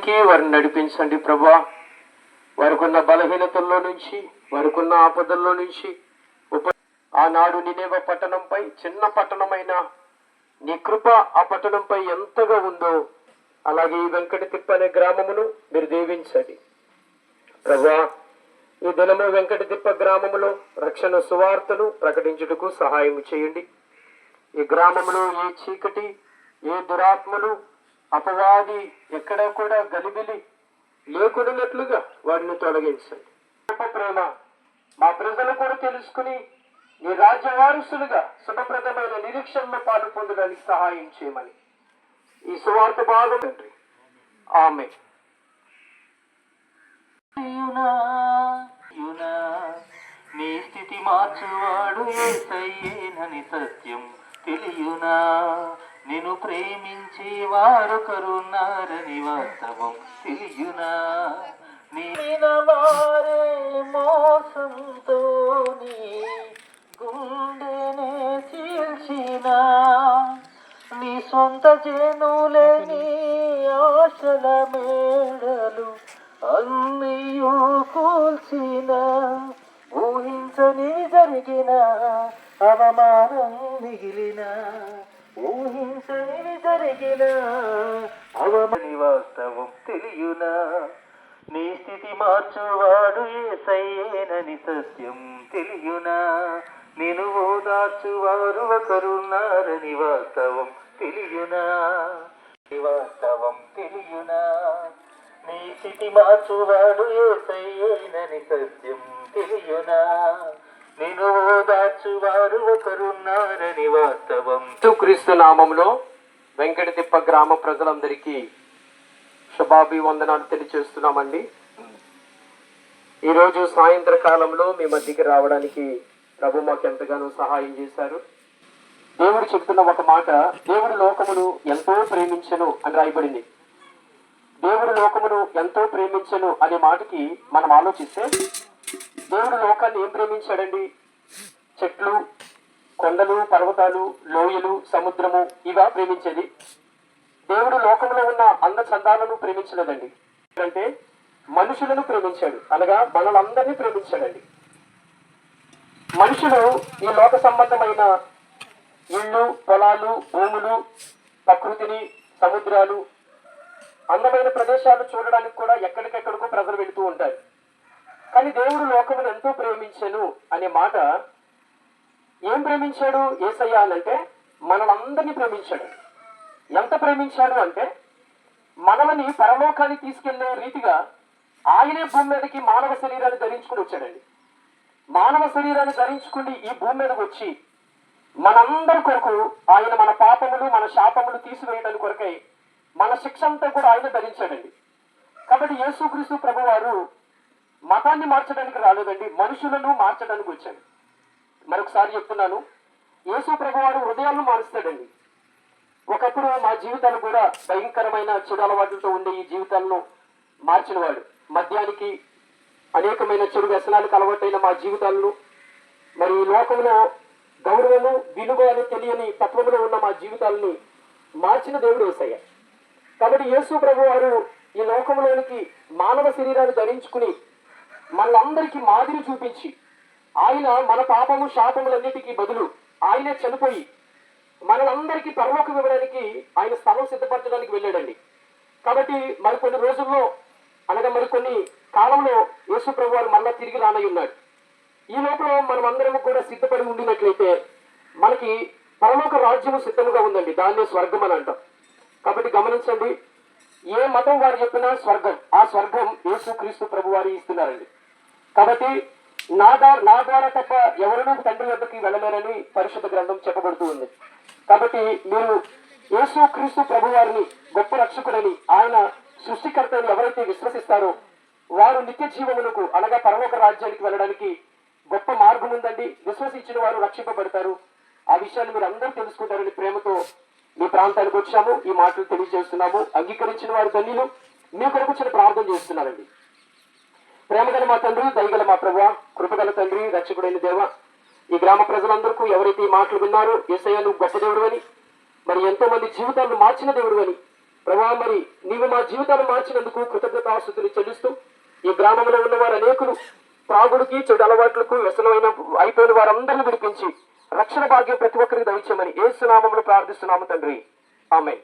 లోనికి వారిని నడిపించండి ప్రభా. వారికున్న బలహీనతల్లో నుంచి, వారికున్న ఆపదల్లో నుంచి ఆనాడు నినేవ పట్టణంపై, చిన్న పట్టణమైన నీ కృప ఆ పట్టణంపై ఎంతగా ఉందో అలాగే ఈ వెంకటతిప్ప అనే గ్రామమును మీరు దీవించండి ప్రభా. ఈ దినము వెంకటతిప్ప గ్రామములో రక్షణ సువార్తను ప్రకటించుటకు సహాయం చేయండి. ఈ గ్రామంలో ఏ చీకటి, ఏ దురాత్మలు, అపవాది ఎక్కడ కూడా గలిబిలి లేకున్నట్లుగా వారిని తొలగించండి. ప్రేమ మా ప్రజలు కూడా తెలుసుకుని నీ రాజ్య వారసులుగా శుభప్రదమైన నిరీక్షణలో పాలు పొందడానికి సహాయం చేయమని ఈ సువార్త భాగం తండ్రి. ఆమె నీ స్థితి మార్చువాడు యేసయ్యేనని సత్యం తెలియునా. నిన్ను ప్రేమించే వారొకరున్నారని వాస్తవం తెలియునా. వారే మోసంతో నీ గుండెనే చీల్చిన, నీ సొంత జనులేని ఆశల మేడలు అన్నీయూ కూల్చిన, ఊహించని జరిగిన అవమానం మిగిలిన, ఊహించని జరిగిన అవమాని వాస్తవం తెలియునా. నీ స్థితి మార్చువాడు యేసయ్యేనని సత్యం తెలియునా. నేను ఓదార్చువారు ఒకరున్నారని వాస్తవం తెలియునా. వాస్తవం తెలియునా. నీ స్థితి మార్చువాడు యేసయ్యేనని సత్యం తెలియునా. నేను ఓదార్చువారు ఒకరున్నారని వాస్తవం. క్రీస్తు నామములో వెంకటతిప్ప గ్రామ ప్రజలందరికీ శుభాభివందనాలు తెలియజేస్తున్నామండి. ఈరోజు సాయంత్రకాలంలో మీ మధ్యకి రావడానికి ప్రభు మాకు ఎంతగానో సహాయం చేశారు. దేవుడు చెప్తున్న ఒక మాట, దేవుడు లోకమును ఎంతో ప్రేమించెను అని రాయబడింది. దేవుడు లోకమును ఎంతో ప్రేమించెను అనే మాటకి మనం ఆలోచిస్తే, దేవుడు లోకాన్ని ఏం ప్రేమించాడండి? చెట్లు, కొండలు, పర్వతాలు, లోయలు, సముద్రము ఇవా ప్రేమించేది. దేవుడు లోకంలో ఉన్న అంద చందాలను ప్రేమించలేదండి. అంటే మనుషులను ప్రేమించాడు, అనగా మనలందరినీ ప్రేమించాడండి. మనుషులు ఈ లోక సంబంధమైన ఇళ్ళు, పొలాలు, భూములు, ప్రకృతిని, సముద్రాలు, అందమైన ప్రదేశాలు చూడడానికి కూడా ఎక్కడికెక్కడికో ప్రజలు వెళుతూ ఉంటారు. కానీ దేవుడు లోకమును ఎంతో ప్రేమించెను అనే మాట, ఏం ప్రేమించాడు యేసయ్య అంటే మనలందరినీ ప్రేమించాడు. ఎంత ప్రేమించాడు అంటే మనల్ని పరలోకానికి తీసుకెళ్లే రీతిగా ఆయనే భూమి మీదకి మానవ శరీరాన్ని ధరించుకుని వచ్చాడండి. మానవ శరీరాన్ని ధరించుకుని ఈ భూమి మీదకి వచ్చి మనందరి కొరకు ఆయన మన పాపములు, మన శాపములు తీసివేయడానికి కొరకై మన శిక్ష అంతా కూడా ఆయన ధరించాడండి. కాబట్టి యేసుక్రీస్తు ప్రభువారు మతాన్ని మార్చడానికి రాలేదండి, మనుషులను మార్చడానికి వచ్చాడు. మరొకసారి చెప్తున్నాను, యేసు ప్రభువారు హృదయాలను మారుస్తాడండి. ఒకప్పుడు మా జీవితాలు కూడా భయంకరమైన చెడు అలవాట్లతో ఉండే ఈ జీవితాలను మార్చినవాడు. మద్యానికి, అనేకమైన చెడు వ్యసనాలకు అలవాటైన మా జీవితాలను, మరి ఈ లోకంలో గౌరవము, విలువ అని తెలియని తత్వంలో ఉన్న మా జీవితాలని మార్చిన దేవుడు యేసయ్య. కాబట్టి యేసు ప్రభువారు ఈ లోకంలోనికి మానవ శరీరాన్ని ధరించుకుని మనందరికీ మాదిరి చూపించి, ఆయన మన పాపము, శాపములన్నిటికీ బదులు ఆయనే చనిపోయి మనలందరికీ పరలోకం ఇవ్వడానికి ఆయన స్థలం సిద్ధపరచడానికి వెళ్ళాడండి. కాబట్టి మరికొన్ని రోజుల్లో, అనగా మరికొన్ని కాలంలో యేసు ప్రభువారు మళ్ళా తిరిగి రానై ఉన్నాడు. ఈ లోపల మనం అందరం కూడా సిద్ధపడి ఉండినట్లయితే మనకి పరలోక రాజ్యము సిద్ధంగా ఉందండి. దాన్నే స్వర్గం అని అంటాం. కాబట్టి గమనించండి, ఏ మతం వారు చెప్పినా స్వర్గం, ఆ స్వర్గం యేసుక్రీస్తు ప్రభువారు ఇస్తున్నారండి. కాబట్టి నా ద్వారా తప్ప ఎవరినూ తండ్రి వద్దకి వెళ్ళలేరని పరిశుద్ధ గ్రంథం చెప్పబడుతూ ఉంది. కాబట్టి మీరు యేసుక్రీస్తు ప్రభువారిని గొప్ప రక్షకుడని, ఆయన సృష్టికర్తని ఎవరైతే విశ్వసిస్తారో వారు నిత్య జీవమునకు, అనగా పరలోక రాజ్యానికి వెళ్ళడానికి గొప్ప మార్గం ఉందండి. విశ్వసించిన వారు రక్షింపబడతారు. ఆ విషయాన్ని మీరు అందరూ తెలుసుకుంటారని ప్రేమతో మీ ప్రాంతానికి వచ్చాము, ఈ మాటలు తెలియజేస్తున్నాము. అంగీకరించిన వారు ధన్యులు. మీ కొరకు చిన్న ప్రార్థన చేస్తున్నారండి. ప్రేమగల మా తండ్రి, దయగల మా ప్రభువా, కృపగల తండ్రి, రక్షకుడైన దేవ, ఈ గ్రామ ప్రజలందరికీ ఎవరైతే ఈ మాటలు విన్నారో, యేసయ్య నువ్వు గొప్ప దేవుడు అని, మరి ఎంతో మంది జీవితాలను మార్చిన దేవుడు అని, ప్రభా మరి నీవు మా జీవితాన్ని మార్చినందుకు కృతజ్ఞతాస్తుతులు చెల్లిస్తూ ఈ గ్రామంలో ఉన్న వారు అనేకులు త్రాగుడికి చెడు అలవాట్లకు వ్యసనమైన అయిపోయిన వారందరినీ విడిపించి రక్షణ భాగ్యం ప్రతి ఒక్కరికి దయచేయమని యేసు నామములో ప్రార్థిస్తున్నాము తండ్రి. ఆమేన్.